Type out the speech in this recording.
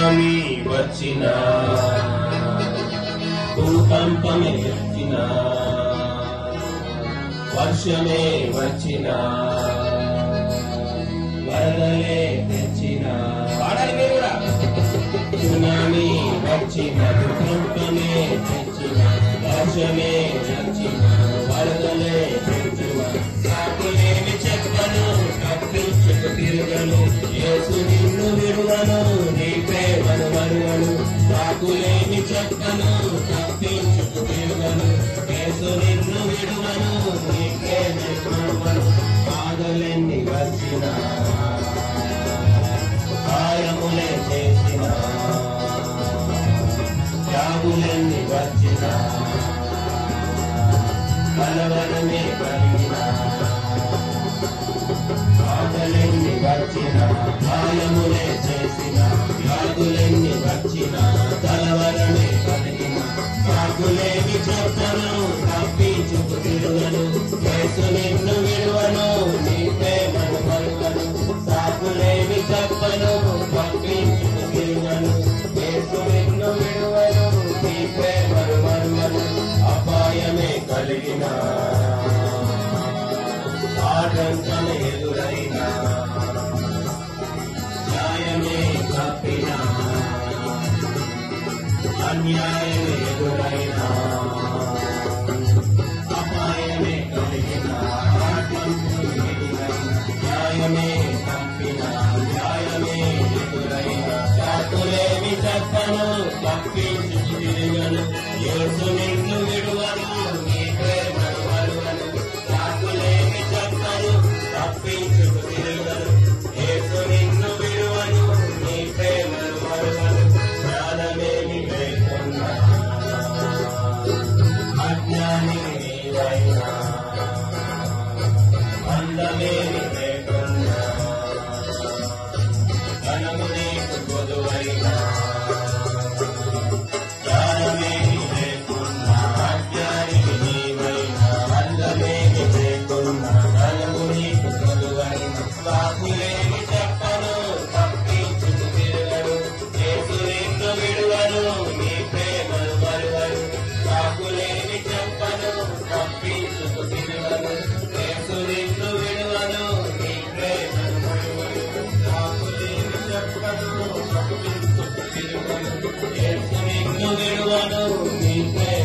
tsunami వచ్చిన భూకంపమే వచ్చిన వర్షమే వచ్చిన వరదలే తెచ్చిన వాడాలి మీరు కూడా సునామీ వచ్చిన భూకంపమే తెచ్చిన వర్షమే వచ్చిన వరదలే తెచ్చిన సాకులేని చెప్పను తప్పించుకు తిరగను యేసు నిన్ను విడువను నీ ప్రేమను మరువను సాకులేని చెప్పను తప్పించుకు తిరగను యేసు నిన్ను విడువను నీ ప్రేమను మరువను బాధలెన్ని వచ్చిన గాయములే చేసిన త్యాగులెన్ని వచ్చిన కలవరమే కలిగిన బాధలెన్ని వచ్చిన గాయములే చేసిన త్యాగులెన్ని వచ్చిన కలవరమే కలిగిన సాకులేని చెప్పను తప్పించుకు తిరుగను యేసు నిన్ను విడువను నీ ప్రేమను మరువను సాకులేని చెప్పను తప్పించుకు తిరుగను యేసు నిన్ను విడువను నీ ప్రేమను మరువను అపాయమే కలిగిన ఆటంకమే ఎదురైన న్యాయమే తప్పిన అన్యాయమే ఎదురైన అపాయమే కలిగిన ఆటంకమే ఎదురైన న్యాయమే తప్పిన న్యాయమే ఎదురైన సాకులేని చెప్పను తప్పించుకు తిరగను యేసు నిన్ను విడువను నీ ప్రేమను మరువను సాకులేని చెప్పను తప్పించుకు తిరగను యేసు నిన్ను విడువను నీ ప్రేమను మరువను జ్ఞానమేమి లేకున్నా అజ్ఞానికి నీవైనా అందమేమి లేకున్నా ధనము నీకు కొదువైనా జ్ఞానమేమి లేకున్నా అజ్ఞానికి నీవైనా అందమేమి లేకున్నా ధనము నీకు కొదువైనా సాకులేని చెప్పను తప్పించుకు తిరగను యేసు నిన్ను విడువను నీ ప్రేమను మరువను సాకులేని చెప్పను తప్పించుకు తిరగను యేసు నిన్ను విడువను నీ ప్రేమను మరువను సాకులేని చెప్పను తప్పించుకు తిరగను యేసు నిన్ను విడువను నీ ప్రేమ